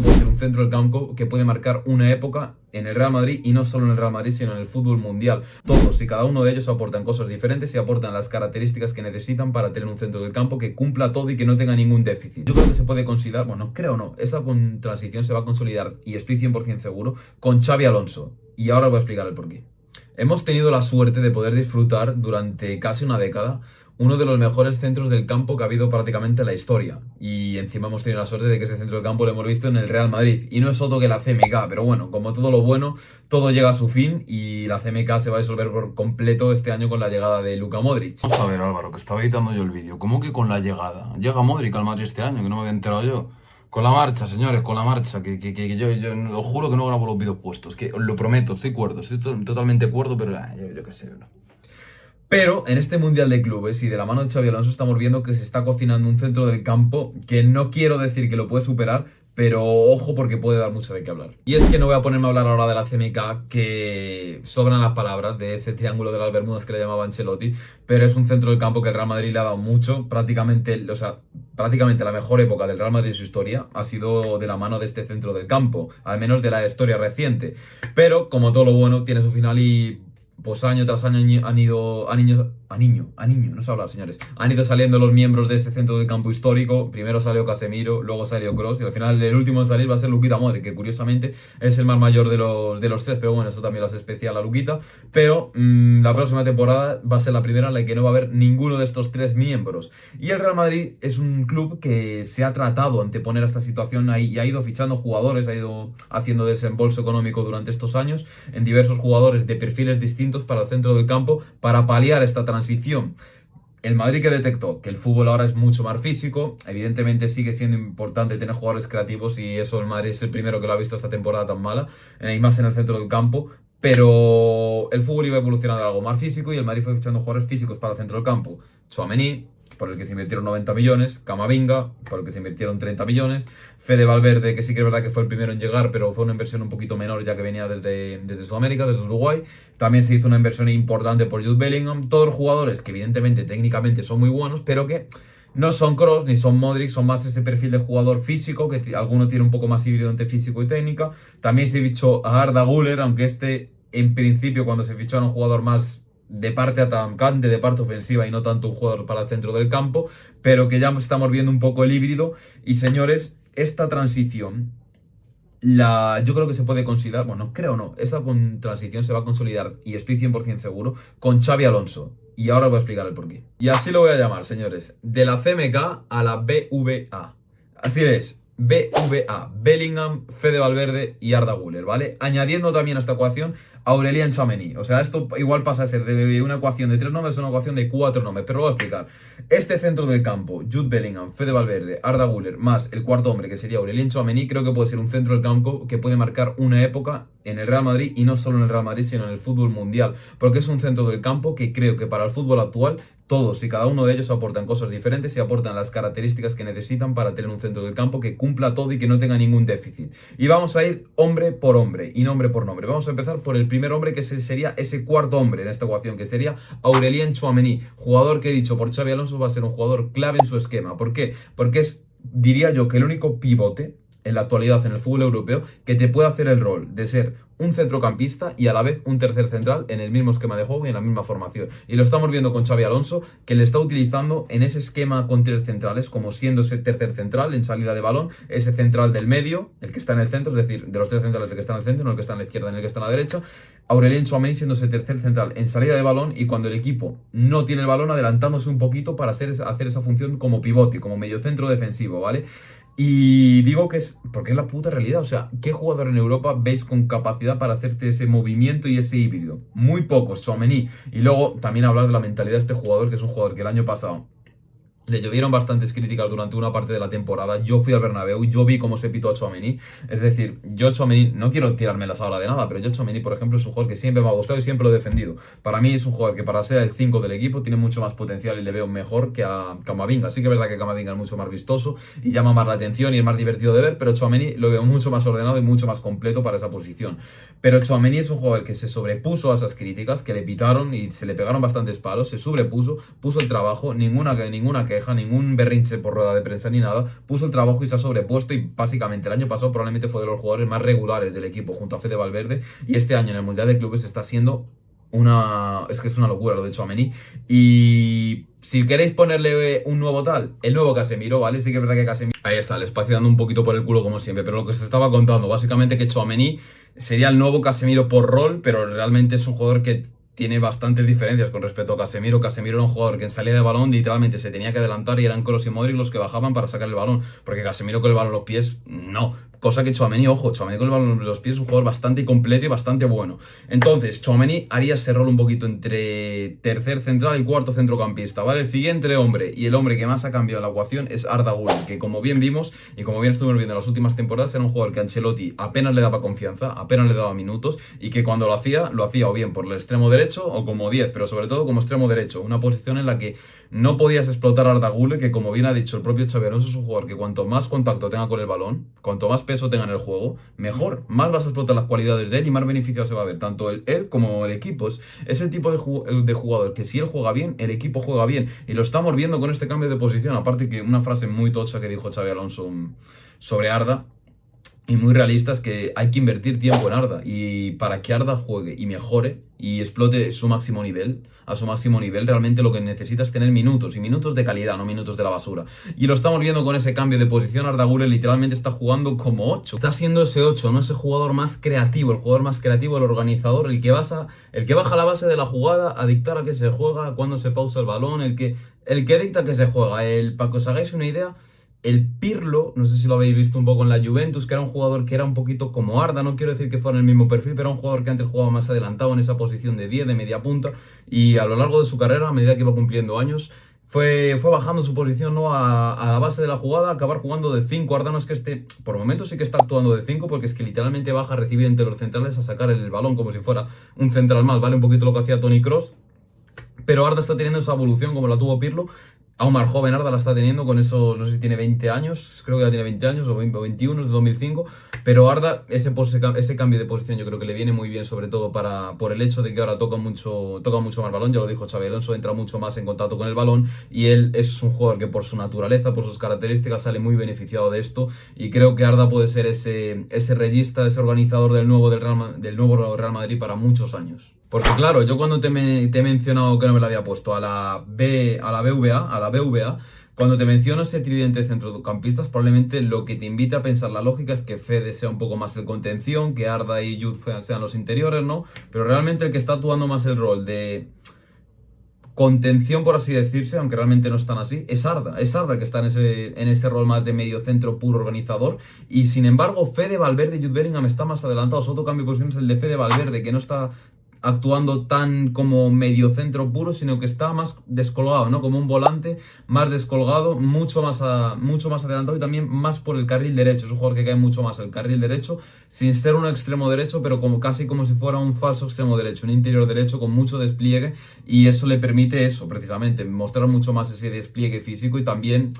Puede ser un centro del campo que puede marcar una época en el Real Madrid, y no solo en el Real Madrid, sino en el fútbol mundial. Todos y cada uno de ellos aportan cosas diferentes y aportan las características que necesitan para tener un centro del campo que cumpla todo y que no tenga ningún déficit. Yo creo que se puede considerar, bueno, creo no, esta transición se va a consolidar, y estoy 100% seguro, con Xabi Alonso. Y ahora os voy a explicar el porqué. Hemos tenido la suerte de poder disfrutar durante casi una década uno de los mejores centros del campo que ha habido prácticamente en la historia. Y encima hemos tenido la suerte de que ese centro del campo lo hemos visto en el Real Madrid. Y no es otro que la CMK, pero bueno, como todo lo bueno, todo llega a su fin y la CMK se va a disolver por completo este año con la llegada de Luka Modric. Vamos a ver, Álvaro, que estaba editando yo el vídeo. ¿Cómo que con la llegada? Llega Modric al Madrid este año, que no me había enterado yo. Con la marcha, señores, con la marcha, que yo os juro que no grabo los vídeos puestos, que os lo prometo, estoy cuerdo, estoy totalmente cuerdo, pero yo qué sé, bro. Pero en este Mundial de Clubes y de la mano de Xabi Alonso estamos viendo que se está cocinando un centro del campo que no quiero decir que lo puede superar, pero ojo porque puede dar mucho de qué hablar. Y es que no voy a ponerme a hablar ahora de la CMK, que sobran las palabras de ese triángulo de las Bermudas que le llamaba Ancelotti, pero es un centro del campo que el Real Madrid le ha dado mucho, prácticamente la mejor época del Real Madrid en su historia ha sido de la mano de este centro del campo, al menos de la historia reciente. Pero como todo lo bueno tiene su final y pues año tras año no sé hablar, señores. Han ido saliendo los miembros de ese centro del campo histórico. Primero salió Casemiro, luego salió Kroos y al final el último en salir va a ser Luka Modric, que curiosamente es el más mayor de los tres, pero bueno, eso también lo hace especial a Luquita. Pero la próxima temporada va a ser la primera en la que no va a haber ninguno de estos tres miembros. Y el Real Madrid es un club que se ha tratado anteponer a esta situación y ha ido fichando jugadores, ha ido haciendo desembolso económico durante estos años en diversos jugadores de perfiles distintos para el centro del campo para paliar esta transición. El Madrid, que detectó que el fútbol ahora es mucho más físico, evidentemente sigue siendo importante tener jugadores creativos, y eso el Madrid es el primero que lo ha visto esta temporada tan mala, y más en el centro del campo, pero el fútbol iba evolucionando a algo más físico y el Madrid fue fichando jugadores físicos para el centro del campo. Tchouaméni, por el que se invirtieron 90 millones, Camavinga, por el que se invirtieron 30 millones, Fede Valverde, que sí que es verdad que fue el primero en llegar, pero fue una inversión un poquito menor ya que venía desde Sudamérica, desde Uruguay. También se hizo una inversión importante por Jude Bellingham, todos jugadores que evidentemente técnicamente son muy buenos, pero que no son Kroos ni son Modric, son más ese perfil de jugador físico, que alguno tiene un poco más híbrido entre físico y técnica. También se fichó a Arda Güler, aunque en principio cuando se fichó era un jugador más de parte atacante, de parte ofensiva y no tanto un jugador para el centro del campo, pero que ya estamos viendo un poco el híbrido. Y señores, esta transición yo creo que se puede considerar, bueno, creo no, esta transición se va a consolidar, y estoy 100% seguro, con Xabi Alonso. Y ahora os voy a explicar el porqué. Y así lo voy a llamar, señores, de la CMK a la BVA. Así es, BVA, Bellingham, Fede Valverde y Arda Güler, ¿vale? Añadiendo también a esta ecuación a Aurelien Tchouaméni. O sea, esto igual pasa a ser de una ecuación de 3 nombres a una ecuación de 4 nombres, pero lo voy a explicar. Este centro del campo, Jude Bellingham, Fede Valverde, Arda Güler, más el cuarto hombre, que sería Aurelien Tchouaméni, creo que puede ser un centro del campo que puede marcar una época en el Real Madrid, y no solo en el Real Madrid, sino en el fútbol mundial, porque es un centro del campo que creo que para el fútbol actual todos y cada uno de ellos aportan cosas diferentes y aportan las características que necesitan para tener un centro del campo que cumpla todo y que no tenga ningún déficit. Y vamos a ir hombre por hombre y nombre por nombre. Vamos a empezar por el primer hombre, que sería ese cuarto hombre en esta ecuación, que sería Aurelien Tchouaméni, jugador que, he dicho por Xabi Alonso, va a ser un jugador clave en su esquema. ¿Por qué? Porque es, diría yo, que el único pivote en la actualidad en el fútbol europeo que te puede hacer el rol de ser un centrocampista y a la vez un tercer central en el mismo esquema de juego y en la misma formación. Y lo estamos viendo con Xabi Alonso, que le está utilizando en ese esquema con tres centrales, como siendo ese tercer central en salida de balón, ese central del medio, el que está en el centro, es decir, de los tres centrales el que está en el centro, no el que está en la izquierda ni el que está en la derecha. Aurelien Tchouaméni siendo ese tercer central en salida de balón, y cuando el equipo no tiene el balón, adelantándose un poquito para hacer esa función como pivote, como mediocentro defensivo, ¿vale? Y digo que es porque es la puta realidad. O sea, ¿qué jugador en Europa veis con capacidad para hacerte ese movimiento y ese híbrido? Muy pocos, Tchouaméni. Y luego también hablar de la mentalidad de este jugador, que es un jugador que el año pasado le llovieron bastantes críticas durante una parte de la temporada. Yo fui al Bernabéu y yo vi cómo se pitó a Tchouaméni. Es decir, yo Tchouaméni, no quiero tirarme la sábana de nada, pero yo Tchouaméni, por ejemplo, es un jugador que siempre me ha gustado y siempre lo he defendido. Para mí es un jugador que, para ser el 5 del equipo, tiene mucho más potencial y le veo mejor que a Camavinga. Sí que es verdad que Camavinga es mucho más vistoso y llama más la atención y es más divertido de ver, pero Tchouaméni lo veo mucho más ordenado y mucho más completo para esa posición. Pero Tchouaméni es un jugador que se sobrepuso a esas críticas, que le pitaron y se le pegaron bastantes palos, se sobrepuso, puso el trabajo, ninguna queja. queja, ningún berrinche por rueda de prensa ni nada, puso el trabajo y se ha sobrepuesto y básicamente el año pasado probablemente fue de los jugadores más regulares del equipo junto a Fede Valverde y este año en el Mundial de Clubes está siendo es que es una locura lo de Tchouaméni. Y si queréis ponerle un nuevo tal, el nuevo Casemiro, ¿vale? Sí que es verdad que Casemiro... Ahí está, el espacio dando un poquito por el culo como siempre, pero lo que se estaba contando, básicamente que Tchouaméni sería el nuevo Casemiro por rol, pero realmente es un jugador que tiene bastantes diferencias con respecto a Casemiro. Casemiro era un jugador que en salida de balón literalmente se tenía que adelantar y eran Kroos y Modric los que bajaban para sacar el balón, porque Casemiro con el balón en los pies, no. Cosa que Tchouaméni, ojo, Tchouaméni con el balón en los pies es un jugador bastante completo y bastante bueno. Entonces, Tchouaméni haría ese rol un poquito entre tercer central y cuarto centrocampista, ¿vale? El siguiente hombre, y el hombre que más ha cambiado la ecuación, es Arda Güler, que como bien vimos y como bien estuvimos viendo en las últimas temporadas, era un jugador que Ancelotti apenas le daba confianza, apenas le daba minutos, y que cuando lo hacía o bien por el extremo derecho o como 10, pero sobre todo como extremo derecho, una posición en la que no podías explotar a Arda Güler, que como bien ha dicho el propio Xabi Alonso, es un jugador que cuanto más contacto tenga con el balón, cuanto más peso tenga en el juego, mejor, más vas a explotar las cualidades de él y más beneficiado se va a ver, tanto él como el equipo. Es el tipo de jugador que si él juega bien, el equipo juega bien, y lo estamos viendo con este cambio de posición. Aparte que una frase muy tocha que dijo Xabi Alonso sobre Arda, y muy realista, es que hay que invertir tiempo en Arda, y para que Arda juegue y mejore y explote su máximo nivel, a su máximo nivel, realmente lo que necesita es tener minutos, y minutos de calidad, no minutos de la basura. Y lo estamos viendo con ese cambio de posición. Arda Güler literalmente está jugando como 8. Está siendo ese 8, no ese jugador más creativo, el jugador más creativo, el organizador, el que baja la base de la jugada a dictar a qué se juega, a cuándo se pausa el balón, el que dicta que se juega. Para que os hagáis una idea, el Pirlo, no sé si lo habéis visto un poco en la Juventus, que era un jugador que era un poquito como Arda, no quiero decir que fuera en el mismo perfil, pero era un jugador que antes jugaba más adelantado en esa posición de 10, de media punta, y a lo largo de su carrera, a medida que iba cumpliendo años, fue bajando su posición, ¿no? a la base de la jugada, a acabar jugando de 5. Arda no es que por momentos sí que está actuando de 5, porque es que literalmente baja a recibir entre los centrales, a sacar el balón como si fuera un central más, ¿vale? Un poquito lo que hacía Toni Kroos, pero Arda está teniendo esa evolución como la tuvo Pirlo. Aún más joven Arda la está teniendo con esos, no sé si tiene 20 años, creo que ya tiene 20 años o 21, es de 2005, pero Arda, ese cambio de posición yo creo que le viene muy bien, sobre todo por el hecho de que ahora toca mucho más balón, ya lo dijo Xabi Alonso, entra mucho más en contacto con el balón, y él es un jugador que por su naturaleza, por sus características, sale muy beneficiado de esto, y creo que Arda puede ser ese regista, ese organizador del nuevo Real Madrid para muchos años. Porque claro, yo cuando te he mencionado que no me la había puesto a la BVA, cuando te menciono ese tridente de centrocampistas, probablemente lo que te invita a pensar la lógica es que Fede sea un poco más el contención, que Arda y Jude sean los interiores, ¿no? Pero realmente el que está actuando más el rol de contención, por así decirse, aunque realmente no es tan así, es Arda. Es Arda que está en ese rol más de medio centro puro organizador, y sin embargo Fede Valverde y Jude Bellingham están más adelantados. Otro cambio de posición es el de Fede Valverde, que no está actuando tan como medio centro puro, sino que está más descolgado, ¿no? Como un volante más descolgado, mucho más adelantado, y también más por el carril derecho. Es un jugador que cae mucho más el carril derecho, sin ser un extremo derecho, pero casi como si fuera un falso extremo derecho, un interior derecho con mucho despliegue, y eso le permite precisamente, mostrar mucho más ese despliegue físico, y también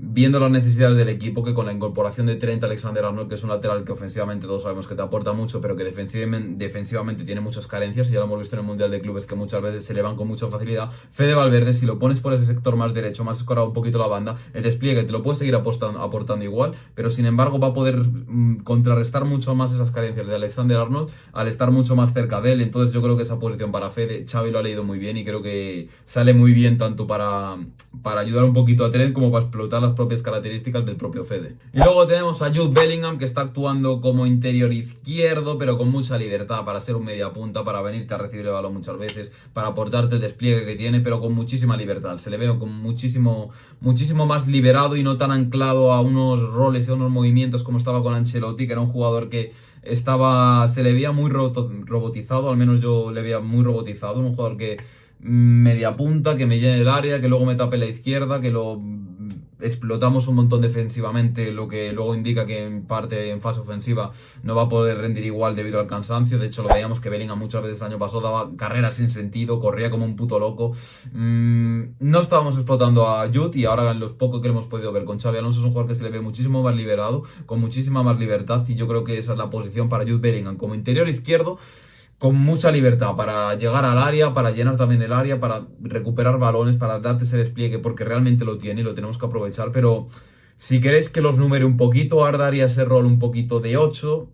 viendo las necesidades del equipo, que con la incorporación de Trent Alexander-Arnold, que es un lateral que ofensivamente todos sabemos que te aporta mucho, pero que defensivamente tiene muchas carencias, y ya lo hemos visto en el Mundial de Clubes, que muchas veces se le van con mucha facilidad. Fede Valverde, si lo pones por ese sector más derecho, más escorado un poquito la banda, el despliegue te lo puede seguir aportando igual, pero sin embargo va a poder contrarrestar mucho más esas carencias de Alexander-Arnold al estar mucho más cerca de él. Entonces yo creo que esa posición para Fede, Xavi lo ha leído muy bien, y creo que sale muy bien tanto para ayudar un poquito a Trent como para explotar las propias características del propio Fede. Y luego tenemos a Jude Bellingham, que está actuando como interior izquierdo, pero con mucha libertad para ser un media punta, para venirte a recibir el balón muchas veces, para aportarte el despliegue que tiene, pero con muchísima libertad. Se le ve con muchísimo más liberado, y no tan anclado a unos roles y a unos movimientos como estaba con Ancelotti, que era un jugador que se le veía muy robotizado, al menos yo le veía muy robotizado, un jugador que media punta, que me llene el área, que luego me tape la izquierda, que lo explotamos un montón defensivamente, lo que luego indica que en fase ofensiva no va a poder rendir igual debido al cansancio. De hecho lo veíamos que Bellingham muchas veces el año pasado daba carreras sin sentido, corría como un puto loco. No estábamos explotando a Jude, y ahora en los pocos que lo hemos podido ver con Xabi Alonso es un jugador que se le ve muchísimo más liberado, con muchísima más libertad, y yo creo que esa es la posición para Jude Bellingham como interior izquierdo, con mucha libertad para llegar al área, para llenar también el área, para recuperar balones, para darte ese despliegue, porque realmente lo tiene y lo tenemos que aprovechar, pero si queréis que los numere un poquito, Arda haría ese rol un poquito de 8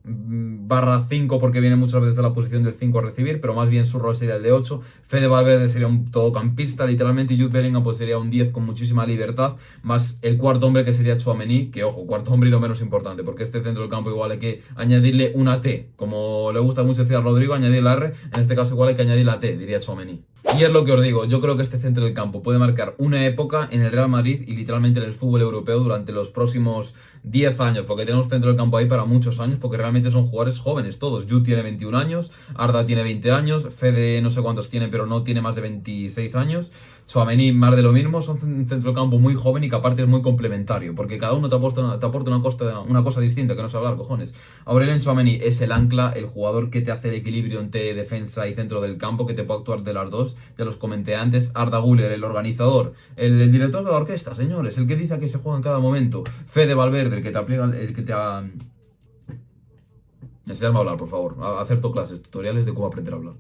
barra 5 porque viene muchas veces de la posición del 5 a recibir, pero más bien su rol sería el de 8. Fede Valverde sería un todocampista literalmente y Jude Bellingham pues sería un 10 con muchísima libertad, más el cuarto hombre que sería Tchouaméni, que ojo, cuarto hombre y lo menos importante, porque este centro del campo igual hay que añadirle una T, como le gusta mucho decir a Rodrigo, añadir la R, en este caso igual hay que añadir la T, diría Tchouaméni. Y es lo que os digo, yo creo que este centro del campo puede marcar una época en el Real Madrid y literalmente en el fútbol europeo durante los próximos 10 años, porque tenemos centro del campo ahí para muchos años, porque realmente son jugadores jóvenes todos. Jude tiene 21 años, Arda tiene 20 años, Fede no sé cuántos tiene, pero no tiene más de 26 años, Tchouaméni más de lo mismo, son un centro del campo muy joven y que aparte es muy complementario, porque cada uno te aporta una cosa distinta, que no sé hablar, cojones. Aurelien Tchouaméni es el ancla, el jugador que te hace el equilibrio entre defensa y centro del campo, que te puede actuar de las dos, ya los comenté antes. Arda Güler, el organizador, el director de la orquesta, señores, el que dice que se juega en cada momento. Fede Valverde, el que te aplica, enseñarme a hablar, por favor. Acepto clases, tutoriales de cómo aprender a hablar.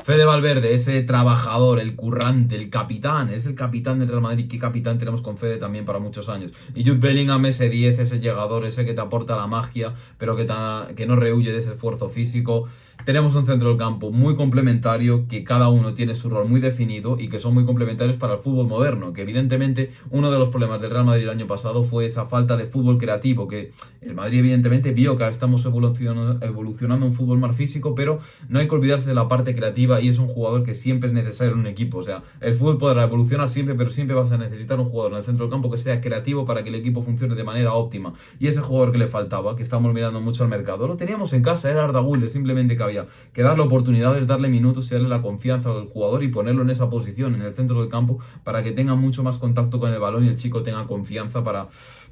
Fede Valverde, ese trabajador, el currante, el capitán, es el capitán del Real Madrid. ¿Qué capitán tenemos con Fede también para muchos años? Y Jude Bellingham, ese 10, ese llegador, ese que te aporta la magia, pero que no rehuye de ese esfuerzo físico. Tenemos un centro del campo muy complementario, que cada uno tiene su rol muy definido y que son muy complementarios para el fútbol moderno, que evidentemente uno de los problemas del Real Madrid el año pasado fue esa falta de fútbol creativo, que el Madrid evidentemente vio que estamos evolucionando un fútbol más físico, pero no hay que olvidarse de la parte creativa y es un jugador que siempre es necesario en un equipo. O sea, el fútbol podrá evolucionar siempre, pero siempre vas a necesitar un jugador en el centro del campo que sea creativo para que el equipo funcione de manera óptima. Y ese jugador que le faltaba, que estamos mirando mucho al mercado, lo teníamos en casa, era Arda Güler, simplemente que había que darle oportunidades, darle minutos y darle la confianza al jugador y ponerlo en esa posición, en el centro del campo, para que tenga mucho más contacto con el balón y el chico tenga confianza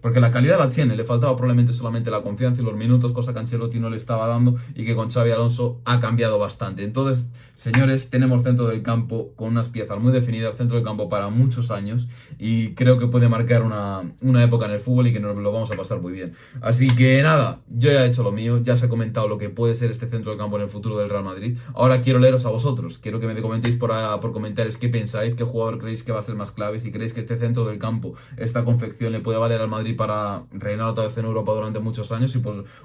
porque la calidad la tiene, le faltaba probablemente solamente la confianza y los minutos, cosa que Ancelotti no le estaba dando y que con Xabi Alonso ha cambiado bastante. Entonces, señores, tenemos centro del campo con unas piezas muy definidas, centro del campo para muchos años y creo que puede marcar una época en el fútbol y que nos lo vamos a pasar muy bien. Así que nada, yo ya he hecho lo mío, ya os he comentado lo que puede ser este centro del campo en el futuro del Real Madrid. Ahora quiero leeros a vosotros, quiero que me comentéis por comentarios qué pensáis, qué jugador creéis que va a ser más clave, si creéis que este centro del campo, esta confección le puede valer al Madrid para reinar otra vez en Europa durante muchos años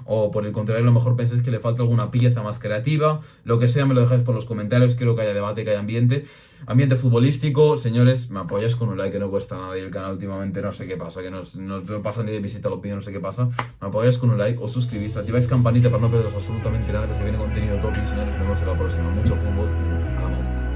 o por el contrario a lo mejor pensáis que le falta alguna pieza más creativa, lo que sea me lo dejáis por los comentarios, quiero que haya debate, que haya ambiente futbolístico. Señores, me apoyáis con un like que no cuesta nada y el canal últimamente no sé qué pasa, que no pasan ni de visita, lo pido, no sé qué pasa. Me apoyáis con un like, os suscribís, activáis campanita para no perderos absolutamente nada, que se viene contenido top y señores, nos vemos en la próxima. Mucho fútbol y a la madre.